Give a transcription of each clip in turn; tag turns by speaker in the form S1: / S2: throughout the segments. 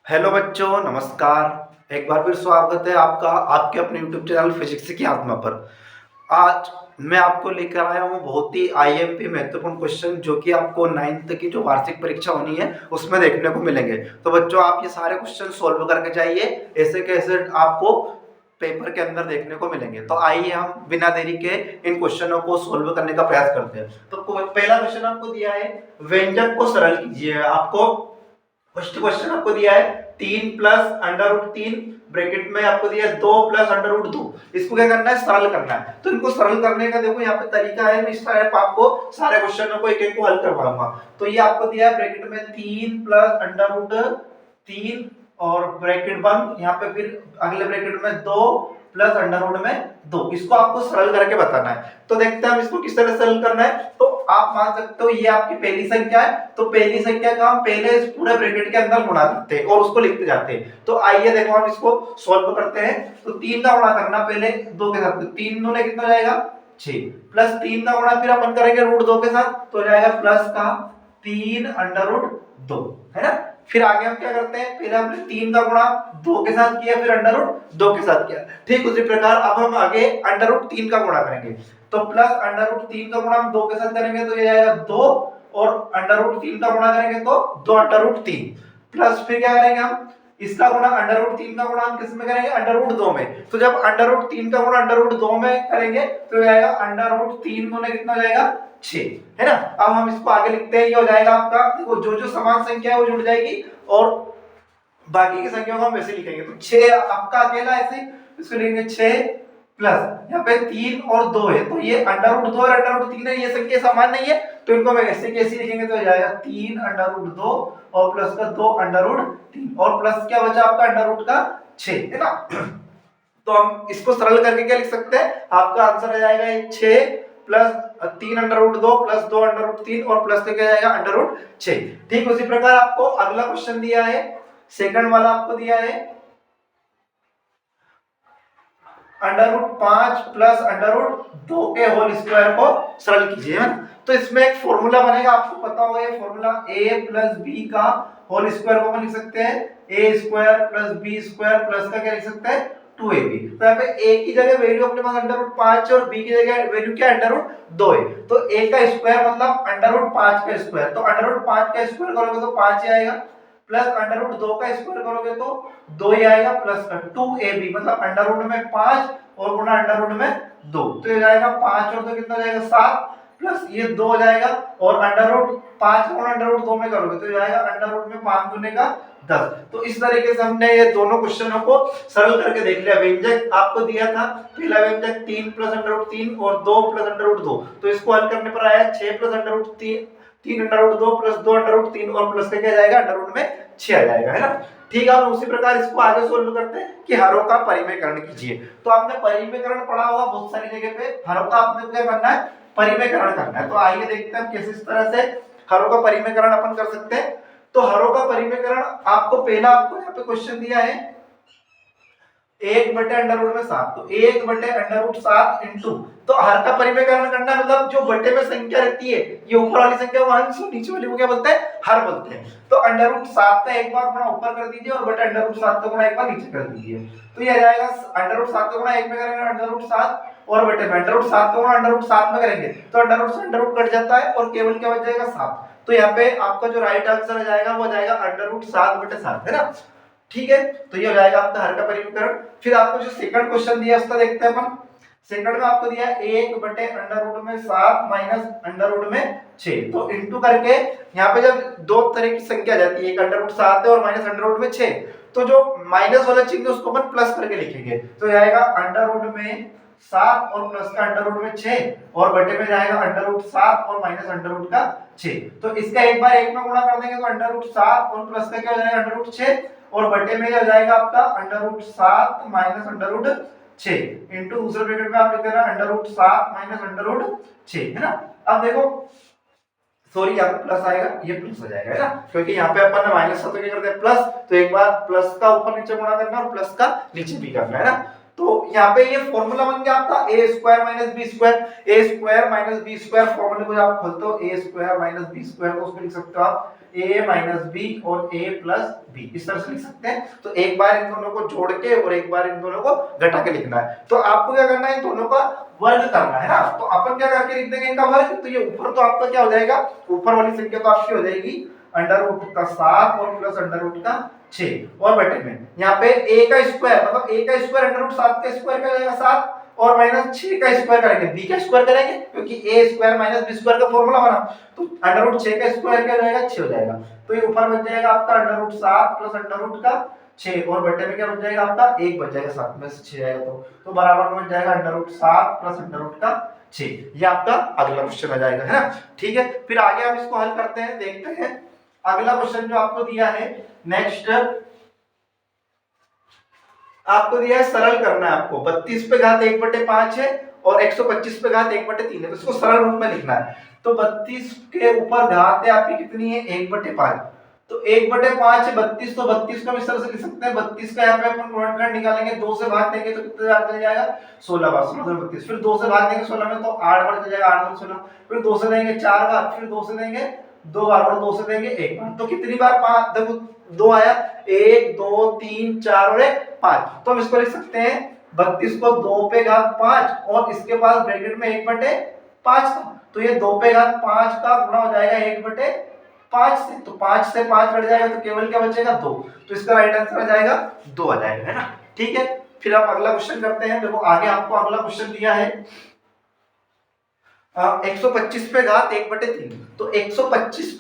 S1: Hello बच्चों, नमस्कार। एक बार फिर स्वागत है आपका आपके अपने यूट्यूब चैनल फिजिक्स की आत्मा पर। आज मैं आपको लेकर आया हूँ बहुत ही आईएमपी महत्वपूर्ण क्वेश्चन जो कि आपको 9th की जो वार्षिक परीक्षा होनी है उसमें देखने को मिलेंगे। तो बच्चों, आप ये सारे क्वेश्चन सोल्व करके जाइए, ऐसे कैसे आपको पेपर के अंदर देखने को मिलेंगे। तो आइए हम बिना देरी के इन क्वेश्चनों को सोल्व करने का प्रयास करते हैं। तो पहला क्वेश्चन आपको दिया है, व्यंजक को सरल कीजिए। आपको फर्स्ट क्वेश्चन आपको दिया है 3 + √3 ब्रैकेट में आपको दिया है 2 + √2। इसको क्या करना है? सरल करना है। तो इनको सरल करने का देखो यहाँ पे तरीका है, मैं इस तरह आपको सारे क्वेश्चनों को एक एक को हल करवाऊंगा। तो ये आपको दिया है ब्रैकेट में 3 + √3 और ब्रैकेट बंद, यहाँ पे फिर अगले ब्रैकेट में 2 + √2। इसको आपको सरल करके बताना है। तो देखते हैं हम इसको किस तरह सरल करना है। तो आप मान सकते हो ये आपकी पहली संख्या है, तो पहली संख्या का हम पहले इस पूरे ब्रैकेट के अंदर गुणा करते हैं और उसको लिखते जाते हैं। तो आइए देखो हम इसको सॉल्व करते हैं। तो 3 का गुणा करना पहले 2 के साथ, 3 दूने कितना जाएगा 6, प्लस 3 का गुणा फिर अपन करेंगे √2 के साथ, तो जाएगा प्लस का 3 √2, है ना। फिर आगे हम क्या करते हैं, पहले हमने 3 का गुणा 2 के साथ किया, फिर √2 के साथ किया। ठीक उसी प्रकार अब हम आगे √3 का गुणा करेंगे। तो प्लस √3 का गुणा हम 2 के साथ करेंगे तो ये आएगा 2, और √3 का गुणा करेंगे तो 2 √3, प्लस फिर क्या करेंगे हम इसका गुणा √3 का गुणा हम किस में करेंगे? √2 में। तो जब √3 का गुणा √2 में करेंगे तो ये आएगा √3 गुना कितना जाएगा 6, है ना। अब हम इसको आगे लिखते हैं, ये हो जाएगा आपका, देखो जो जो समान संख्या है वो जुड़ जाएगी और बाकी की संख्याओं को हम वैसे लिखेंगे। तो 6 आपका अकेला ऐसे इसको लिखेंगे 6, प्लस यहाँ पे 3 और 2 है, तो ये √2 और √3 है, ये संख्या समान नहीं है, तो इनको हम ऐसे कैसे लिखेंगे? तो जाएगा 3 √2 और प्लस का 2 √3 और प्लस क्या बचा आपका √6, है ना। तो हम इसको सरल करके क्या लिख सकते हैं? आपका आंसर आ जाएगा 6 प्लस 3 √2 प्लस 2 √3 और प्लस क्या जाएगा √6। ठीक उसी प्रकार आपको अगला क्वेश्चन दिया है, सेकंड वाला आपको दिया है √5 प्लस √2 के होल स्क्वायर को सरल कीजिए, है ना। तो इसमें एक फॉर्मूला बनेगा, आपको पता होगा ये फॉर्मूला, a प्लस बी का होल स्क्वायर को अपन लिख सकते हैं a² प्लस b² प्लस का क्या लिख सकते हैं 2ab। तो यहाँ पे a की जगह वैल्यू अपने पास √5 और b की जगह वैल्यू क्या √2 है। तो a का स्क्वायर मतलब √5 का स्क्वायर, तो √5 का स्क्वायर करोगे तो 5 ही आएगा, प्लस √2 का स्क्वायर करोगे तो 2 ही आएगा, प्लस का 2ab मतलब √ में 5 और गुणा √ में 2, तो ये जाएगा 5 और 2 कितना जाएगा 7, प्लस ये 2 हो जाएगा और √5 गुणा √2 में करोगे तो जाएगा √ में 5 दूने का 10। तो इस तरीके से हमने ये दोनों क्वेश्चनों को सरल करके देख लिया। व्यंजक आपको दिया था पहला व्यंजक 3 + √3 और 2 + √2, तो इसको हल करने पर आया 6 + √3, 3 √2 प्लस 2 √3 और प्लस का क्या जाएगा √ में 6 आ जाएगा, है ना। ठीक है, उसी प्रकार इसको आगे सोल्व करते हैं कि हरों का परिमेयकरण कीजिए। तो आपने परिमेयकरण पढ़ा होगा बहुत सारी जगह पे, हरों का आपने क्या करना है? परिमेयकरण करना है। तो आइए देखते हैं कैसे इस तरह से हरों का परिमेयकरण अपन कर सकते हैं। तो हरों का परिमेयकरण आपको पहला आपको यहाँ पे क्वेश्चन दिया है 1/√7, तो 1/√7 इंटू, तो हर का परिमेयकरण करना मतलब जो बटे में संख्या रहती है, ये ऊपर वाली संख्या 1 से नीचे वाली को क्या बोलते हैं? हर बोलते हैं। तो √7 का एक बार गुणा ऊपर कर दीजिए और बटे √7 का गुणा एक बार नीचे कर दीजिए, तो ये आ जाएगा √7 का गुणा 1 में करेंगे √7 और बटे में √7 का गुणा √7 में करेंगे तो √से कट जाता है और केवल क्या बच जाएगा 7। तो यहाँ पे आपका जो राइट आंसर आ जाएगा वो आ जाएगा √7/7, है ना। ठीक है, तो ये हो जाएगा आपका हर का परिमेयकरण। फिर आपको जो सेकंड क्वेश्चन दिया उसका देखते हैं अपन। सेकंड में आपको दिया 1/√7 माइनस √ में 6, तो इंटू करके यहाँ पे जब दो तरह की संख्या आ जाती है, एक √7 है और माइनस √ में 6, तो जो माइनस वाला चिन्ह है उसको अपन प्लस करके लिखेंगे, तो जाएगा √ में 7 और प्लस का √ में 6 और बटे में जाएगा √7 और माइनस √ का 6। तो इसका एक बार एक में गुणा कर देंगे तो √7 और प्लस का क्या हो जाएगा √6 और बटे में हो जाएगा आपका √7 माइनस √6 इंटू दूसरे ब्रैकेट में आप लिख देना √7 माइनस √6, है ना। अब देखो सॉरी यहाँ पे प्लस आएगा, ये प्लस हो जाएगा, है ना, क्योंकि यहाँ पे अपन ने माइनस था तो क्या करते हैं प्लस, तो एक बार प्लस का ऊपर नीचे गुणा करना और प्लस का नीचे भी करना, है ना। तो यहाँ पे ये फॉर्मूला बन गया आपका ए स्क्वायर माइनस बी स्क्वायर। ए स्क्वायर माइनस बी स्क्वायर फॉर्मूले को जब आप खोलते हो ए स्क्वायर माइनस बी स्क्वायर को उसमें लिख सकते हो आप ए माइनस बी और ए प्लस बी, इस तरह से लिख सकते हैं। तो एक बार इन दोनों को जोड़ के और एक बार इन दोनों को घटा के लिखना है। तो आपको क्या करना है, इन दोनों का वर्ग करना है ना। तो अपन क्या करके लिख देंगे इनका वर्ग, तो ये ऊपर तो आपका क्या हो जाएगा, ऊपर वाली संख्या तो आपकी हो जाएगी अंडर रूट का 7 और प्लस अंडर रूट का 6 और बटे में यहाँ पे a का स्क्वायर मतलब a का स्क्वायर अंडर रूट 7 का स्क्वायर का जाएगा 7 और माइनस 6 का स्क्वायर करेंगे b का स्क्वायर करेंगे क्योंकि a square minus b square का फॉर्मूला बना। तो अंडर रूट 6 का स्क्वायर क्या हो जाएगा 6 हो जाएगा। तो ये ऊपर बच जाएगा आपका under root 7 plus under root का 6 और बटे में क्या बच जाएगा आपका 1 बच जाएगा, 7 में से 6 आएगा तो बराबर में बच जाएगा under root 7 plus under root का 6। ये आपका अगला क्वेश्चन आ जाएगा, है ना। ठीक है, फिर आगे हम इसको हल करते हैं, देखते हैं अगला क्वेश्चन जो आपको दिया है। नेक्स्ट आपको दिया है सरल करना है आपको, 32 पे घात 1/5 है और 125 पे घात 1/3 है, तो इसको सरल रूप में लिखना है। तो 32 के ऊपर घात है आपकी कितनी है 1/5, तो 1/5 है 32, तो 32 को हम इस तरह से लिख सकते हैं 32 का यहाँ पे अपन गुणनखंड निकालेंगे, 2 से भाग देंगे तो कितने बार चल जाएगा 16 बार, 16 32, फिर 2 से भाग देंगे 16 में तो 8 बार चल जाएगा, 8 में 16, फिर 2 से देंगे 4 बार, फिर 2 से देंगे 2 बार और 2 से देंगे 1 बार, तो कितनी बार 5 देखो 2 आया 1 2 3 4 और 1 5, तो हम इसको लिख सकते हैं 32 को 2 पे घात 5 और इसके पास ब्रैकेट में 1/5 था, तो ये 2 पे घात 5 का गुणा हो जाएगा 1/5 से, तो 5 से 5 कट जाएगा तो केवल क्या बचेगा 2, तो इसका राइट आंसर आ जाएगा 2 आ जाएगा, है ना। ठीक है, फिर हम अगला क्वेश्चन करते हैं। देखो आगे आपको अगला क्वेश्चन दिया है 125 पे घात 1/3, तो 125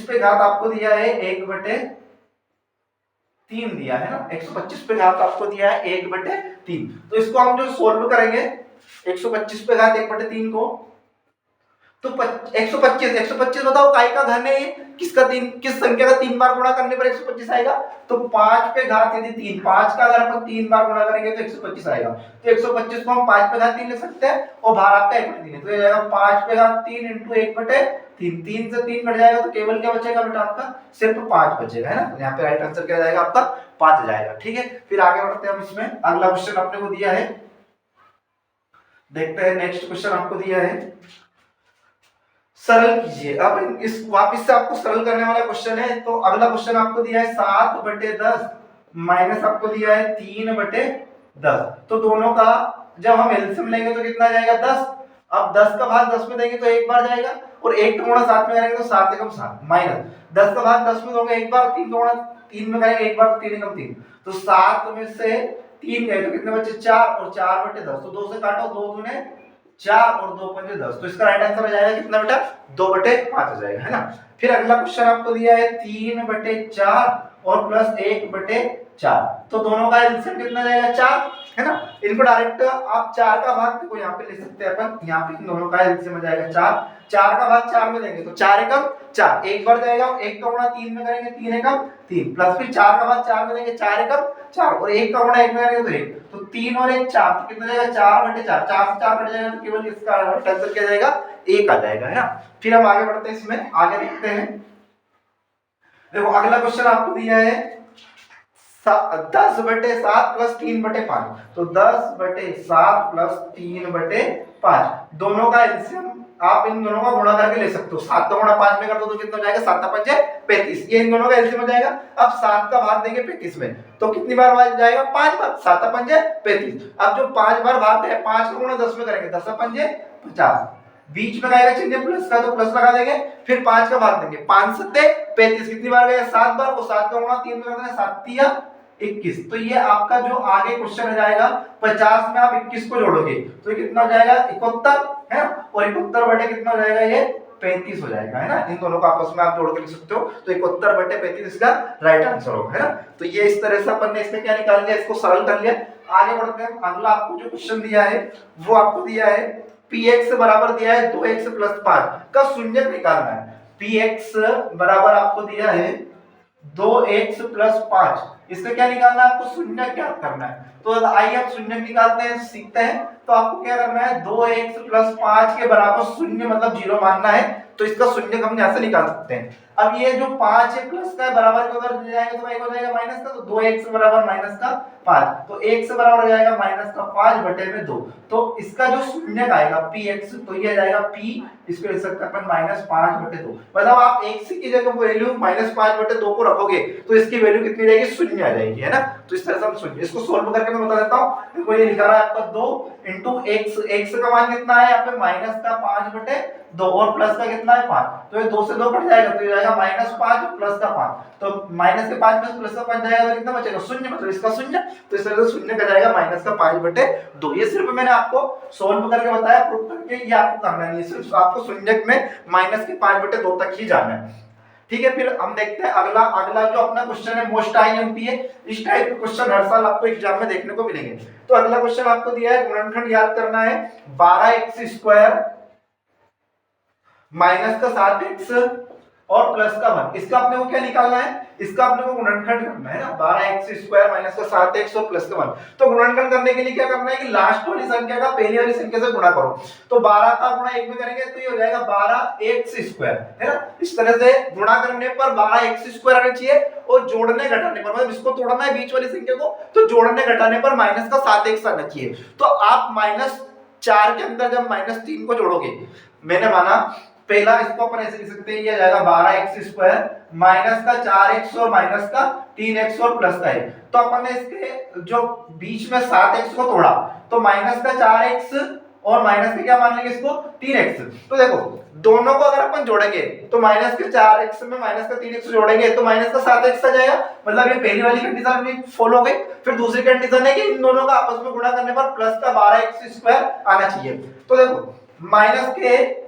S1: पे घात आपको दिया है 1/3 दिया है ना, 125 पे घात आपको दिया है 1/3, तो इसको हम जो सोल्व करेंगे 125 पे घात 1/3 को, तो 125 बताओ काय का घन है ये, किस संख्या का 3 बार गुणा करने पर 125 आएगा, तो 5 पे घात यदि 3, 5 का अगर अपन 3 बार गुणा करेंगे तो 125 आएगा, तो 125 को हम 5 पे घात 3 लिख सकते हैं और भाग आपका 1/3 है, तो ये जाएगा 5 पे घात 3 इंटू 1/3, 3 से 3 कट जाएगा तो केवल क्या बचेगा बेटा आपका सिर्फ 5 बचेगा, है ना। यहाँ पे राइट आंसर क्या जाएगा आपका 5 आ जाएगा। ठीक है, फिर आगे बढ़ते हैं हम इसमें, अगला क्वेश्चन आपने को दिया है, देखते हैं नेक्स्ट क्वेश्चन आपको दिया है सरल कीजिए। अब इस वापस से आपको सरल करने वाला क्वेश्चन है, तो अगला क्वेश्चन आपको दिया है 7/10 माइनस आपको दिया है 3/10, तो दोनों का जब हम एलसीएम लेंगे तो कितना जाएगा 10, अब 10 का भाग 10 में देंगे तो एक बार जाएगा और 1 का गुणा 7 में करेंगे तो 7 एकम 7 माइनस 10 का भाग 10 में दोगे एक बार, 3 का गुणा 3 में करेंगे एक बार, 3 एकम 3, तो 7 में से 3 गए तो कितने बचे 4 और 4/10, तो 2 से काटो 2 दूने 4 और 2 पंजे 10, तो इसका राइट आंसर आ जाएगा कितना बेटा 2/5 आ जाएगा, है ना। फिर अगला क्वेश्चन आपको दिया है 3/4 और प्लस 1/4, तो दोनों का एलसीएम कितना जाएगा 4, है ना। इनको डायरेक्ट आप 4 का भाग देखो यहाँ पे ले सकते हैं अपन, यहाँ पे इन दोनों का एलसीएम आ जाएगा 4, 4 का भाग 4 में देंगे तो 4 एकम 4, एक बार जाएगा, 1 का गुणा 3 में करेंगे 3 एकम 3, प्लस फिर 4 का भाग 4 में देंगे 4 एकम 4 और 1 का गुणा 1 में करेंगे तो 1, तो 3 और 1 4, तो कितना जाएगा 4/4, 4 से 4 कट जाएगा तो केवल इसका आंसर क्या जाएगा 1 आ जाएगा, है ना। फिर हम आगे बढ़ते हैं, इसमें आगे देखते हैं। देखो अगला क्वेश्चन आपको दिया है 10/7 प्लस 3/5, तो 10/7 प्लस 3/5 दोनों का एलसीएम आप इन दोनों का गुणा करके ले सकते हो, 7 का गुणा 5 में कर दो तो कितना हो जाएगा 7 5 35, ये इन दोनों का एलसीएम हो जाएगा। अब 7 का भाग देंगे 35 में तो कितनी बार भाग जाएगा 5 बार, 7 5 35, अब जो 5 बार भाग है 5 का गुणा 10 में करेंगे 10 5 50, बीच में आएगा चिन्ह प्लस का तो प्लस लगा देंगे, फिर 5 का भाग देंगे 5 7 35, कितनी बार गया 7 बार, वो 7 का गुणा 3 में कर देंगे 7 3 21, तो ये आपका जो आगे क्वेश्चन आ जाएगा 50 में आप 21 को जोड़ोगे तो ये कितना हो जाएगा 71, है ना, और 71 बटे कितना हो जाएगा ये 35 हो जाएगा, है ना। इन दोनों को आपस में आप जोड़ के लिख सकते हो, तो 71/35 इसका राइट आंसर होगा, है ना। तो ये इस तरह से अपन ने इसमें क्या निकाल लिया, इसको सरल कर लिया। आगे बढ़ते हैं, अगला आपको जो क्वेश्चन दिया है वो आपको दिया है px बराबर दिया है 2x + 5 का शून्यक निकालना है। px बराबर आपको दिया है 2x + 5, इसका क्या निकालना है आपको शून्यक ज्ञात करना है। तो आइए आप शून्यक निकालते हैं, सीखते हैं। तो आपको क्या करना है 2x + 5 के बराबर शून्य मतलब 0 मानना है, तो इसका शून्यक हम यहां से निकाल सकते हैं। अब ये जो 5 है प्लस का है बराबर के उधर ले जाएंगे तो एक हो जाएगा माइनस का, तो 2x बराबर माइनस का 5, तो x बराबर हो जाएगा माइनस का 5 बटे में 2। तो इसका जो शून्य का आएगा px, तो ये आ जाएगा p, इसको लिख सकते हैं अपन माइनस 5 बटे 2। मतलब आप x की जगह वैल्यू माइनस 5 बटे 2 को रखोगे तो इसकी वैल्यू कितनी रहेगी, शून्य आ जाएगी, है ना। तो इस तरह से हम शून्य, इसको सोल्व करके मैं बता देता हूं। देखो ये लिखा रहा है आपका 2 इंटू x, x का मान कितना है यहाँ पे माइनस का 5 बटे 2 और प्लस का कितना है 5, तो ये 2 से 2 कट जाएगा तो ये जाएगा माइनस 5 प्लस का 5, तो माइनस के 5 में प्लस का 5 जाएगा तो कितना बचेगा, शून्य, मतलब इसका शून्य, तो इस तरह से शून्य का जाएगा माइनस का 5 बटे 2। ये सिर्फ मैंने आपको सोल्व करके बताया, प्रूफ करके, ये आपको करना नहीं है, सिर्फ आपको शून्य में माइनस के 5 बटे 2 तक ही जाना है। ठीक है, फिर हम देखते हैं अगला जो अपना क्वेश्चन है मोस्ट आईएमपी है। इस टाइप के क्वेश्चन हर साल आपको एग्जाम में देखने को मिलेंगे। तो अगला क्वेश्चन आपको दिया है, गुणनखंड याद करना है 12x² माइनस का 7x और प्लस का 1। इसका अपने को क्या निकालना है, इसका अपने को गुणनखंड करना है ना, 12x² माइनस का 7x और प्लस का 1। तो गुणनखंड करने के लिए क्या करना है कि लास्ट वाली संख्या का पहली वाली संख्या से गुणा करो। तो 12 का गुणा 1 में करेंगे तो ये हो जाएगा 12x², है ना। इस तरह से गुणा करने पर 12x² आना चाहिए और जोड़ने घटाने पर, मतलब इसको तोड़ना है बीच वाली संख्या को, तो जोड़ने घटाने पर माइनस का 7x आना चाहिए। तो आप -4 के अंदर जब -3 को जोड़ोगे, मैंने माना पहला इसको अपन ऐसे लिख सकते हैं, ये आ जाएगा 12x² माइनस का 4x और माइनस का 3x और प्लस का 1। तो अपन ने इसके जो बीच में 7x को तोड़ा तो माइनस का 4x और माइनस का क्या मान लेंगे इसको 3x। तो देखो दोनों को अगर अपन जोड़ेंगे तो माइनस के 4x में माइनस का 3x जोड़ेंगे तो माइनस का 7x आ जाएगा, मतलब ये पहली वाली कंडीशन अपनी फॉलो हो गई। फिर दूसरी कंडीशन है कि इन दोनों का आपस में गुणा करने पर प्लस का 12x² आना चाहिए। तो देखो माइनस के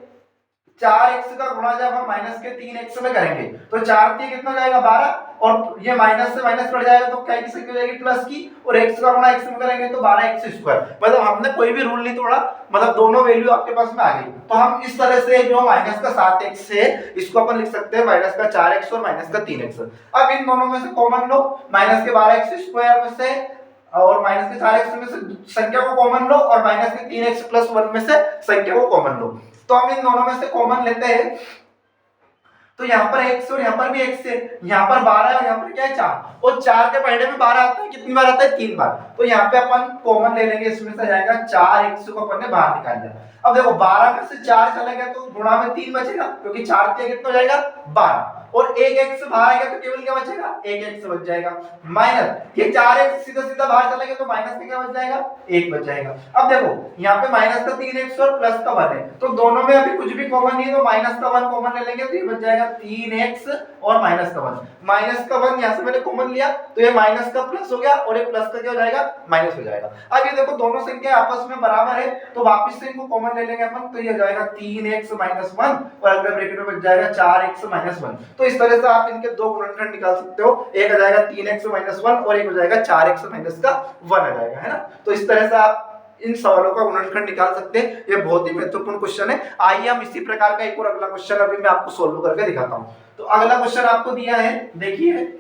S1: 4x का गुणा जब हम माइनस के 3x में करेंगे तो 4 3 कितना जाएगा 12, और ये माइनस से माइनस कट जाएगा तो क्या की संख्या हो जाएगी प्लस की, और x का गुणा x में करेंगे तो 12x²। मतलब हमने कोई भी रूल नहीं तोड़ा, मतलब दोनों वैल्यू आपके पास में आ गई। तो हम इस तरह से जो माइनस का 7x है इसको अपन लिख सकते हैं माइनस का 4x और माइनस का 3x। अब इन दोनों में से कॉमन लो, माइनस के 12x² में से और माइनस के 4x में से संख्या को कॉमन लो और माइनस के 3x प्लस 1 में से संख्या को कॉमन लो। तो हम इन दोनों में से कॉमन लेते हैं, तो यहाँ पर x और यहाँ पर भी x है, यहाँ पर 12 है और यहाँ पर क्या है 4, और 4 के पढ़ने में 12 आता है, कितनी बार आता है 3 बार। तो यहाँ पे अपन कॉमन ले लेंगे, इसमें से जाएगा 4x को अपन ने बाहर निकाल दिया। अब देखो 12 में से 4 चला गया तो गुणा में 3 बचेगा, क्योंकि 4 के कितना हो जाएगा 12, और 1x बाहर आएगा तो केवल क्या बचेगा 1x बच जाएगा, माइनस ये 4x सीधा सीधा बाहर चला गया तो माइनस का क्या बच जाएगा 1 बच जाएगा। अब देखो यहाँ पे माइनस का 3x और प्लस का 1 है, तो दोनों में अभी कुछ भी कॉमन नहीं है, तो माइनस का 1 कॉमन ले लेंगे तो ये बच जाएगा 3x और माइनस का 1। माइनस का 1 यहाँ से मैंने कॉमन लिया तो ये माइनस का प्लस हो गया और ये प्लस का क्या हो जाएगा माइनस हो जाएगा। अब ये देखो दोनों संख्या आपस में बराबर है तो वापस से इनको कॉमन ले लेंगे अपन, तो ये हो जाएगा 3x - 1 और अगले ब्रैकेट में बच जाएगा 4x - 1। तो इस तरह से आप इनके दो गुणनखंड निकाल सकते हो, एक आ जाएगा 3x - 1 और एक हो जाएगा 4x - 1 आ जाएगा, है ना। तो इस तरह से आप इन सवालों का गुणनखंड निकाल सकते हैं। ये बहुत ही महत्वपूर्ण क्वेश्चन है। आइए हम इसी प्रकार का एक और अगला क्वेश्चन अभी मैं आपको सोल्व करके दिखाता हूं। तो अगला क्वेश्चन आपको दिया है, देखिए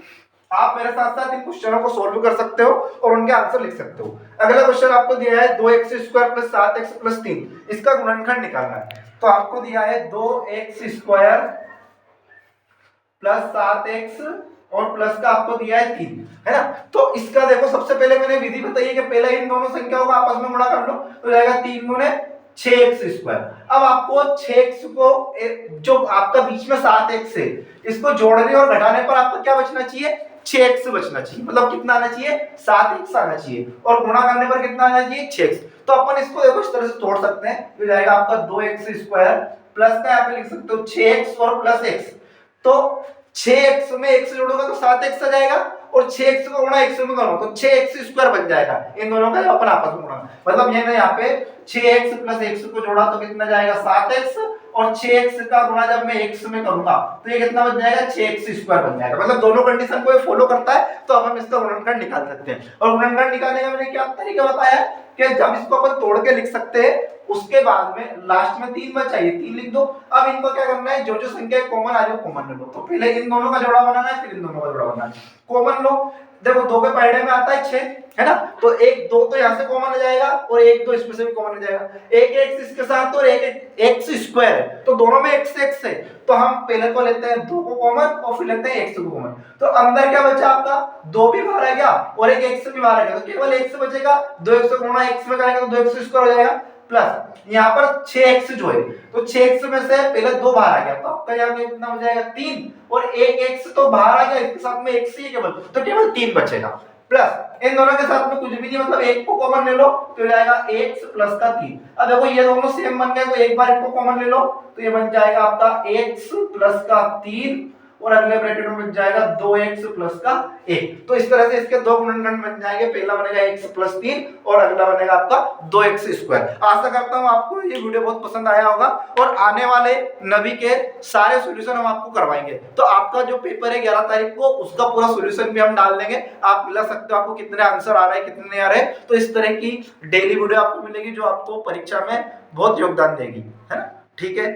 S1: आप मेरे साथ साथ इन क्वेश्चनों को सोल्व कर सकते हो और उनके आंसर लिख सकते हो। अगला क्वेश्चन आपको दिया है 2x² + 7x + 3, इसका गुणनखंड निकालना है। तो आपको दिया है 2x² + 7x और प्लस का आपको दिया है 3, है ना। तो इसका देखो सबसे पहले मैंने विधि बताई है कि पहले इन दोनों संख्याओं को आपस में गुणा कर लो तो जाएगा 3 गुणे 6x²। अब आपको 6x को जो आपका बीच में 7x है इसको जोड़ने और घटाने पर आपको क्या बचना चाहिए 6x बचना चाहिए, मतलब कितना आना चाहिए 7x आना चाहिए, और गुणा करने पर कितना आना चाहिए 6x। तो अपन इसको देखो इस तरह से तोड़ सकते हैं, तो जाएगा आपका 2x² प्लस का यहाँ पे लिख सकते हो 6x और प्लस x। तो 6x में x जोड़ोगे तो 7x आ जाएगा और 6x को गुणा x में करो तो 6x² बन जाएगा। इन दोनों का अपन आपस में गुणा, मतलब ये ना यहाँ पे 6x + x को जोड़ा तो कितना जाएगा 7x, और 6x का गुणा जब मैं x में करूंगा तो ये कितना बन जाएगा 6x² बन जाएगा। मतलब दोनों कंडीशन को ये फॉलो करता है तो अब हम इसका गुणनखंड निकाल सकते हैं। और गुणनखंड निकालने का मैंने क्या तरीका बताया कि जब इसको अपन तोड़ के लिख सकते हैं उसके बाद में लास्ट में 3 बचा है 3 लिख दो। अब इनको क्या करना है, जो जो संख्या कॉमन आ जाए कॉमन ले लो। तो पहले इन दोनों का जोड़ा बनाना है फिर इन दोनों का जोड़ा बनाना है। कॉमन लो, देखो 2 के पलड़े में आता है 6, है ना, तो एक 2 तो यहाँ से कॉमन हो जाएगा और एक 2 इसमें से भी कॉमन हो जाएगा, एक x इसके साथ और एक x स्क्वायर है, तो दोनों में x है, तो हम पहले तो लेते हैं 2 को कॉमन और फिर लेते हैं x को कॉमन, तो अंदर क्या बचा आपका 2 भी बाहर आ गया और एक x भी बाहर आ गया, तो केवल x बचेगा, 2x को गुणा x में करेंगे तो 2x स्क्वायर हो जाएगा, प्लस यहाँ पर 6x जो है, तो 6x में से पहले 2 बाहर आ गया, तो आपका यहाँ कितना हो जाएगा 3, और एक x तो बाहर आ गया, इसके साथ में x ही है केवल, तो केवल 3 बचेगा, प्लस इन दोनों के साथ में कुछ भी नहीं, मतलब एक को कॉमन ले लो तो हो जाएगा x प्लस का 3। अब देखो ये दोनों सेम बन गए, तो एक बार इनको कॉमन ले लो तो ये बन जाएगा आपका x प्लस का 3 और अगले ब्रैकेट में बन जाएगा 2x प्लस का 1। तो इस तरह से इसके दो गुणनखंड बन जाएंगे, पहला बनेगा x प्लस 3 और अगला बनेगा आपका 2x स्क्वायर। आशा करता हूं आपको ये वीडियो बहुत पसंद आया होगा और आने वाले नवी के सारे सॉल्यूशन हम आपको करवाएंगे। तो आपका जो पेपर है 11 तारीख को, उसका पूरा सॉल्यूशन भी हम डाल देंगे, आप मिला सकते हो आपको कितने आंसर आ रहे हैं कितने नहीं आ रहे। तो इस तरह की डेली वीडियो आपको मिलेगी जो आपको परीक्षा में बहुत योगदान देगी, है ना। ठीक है।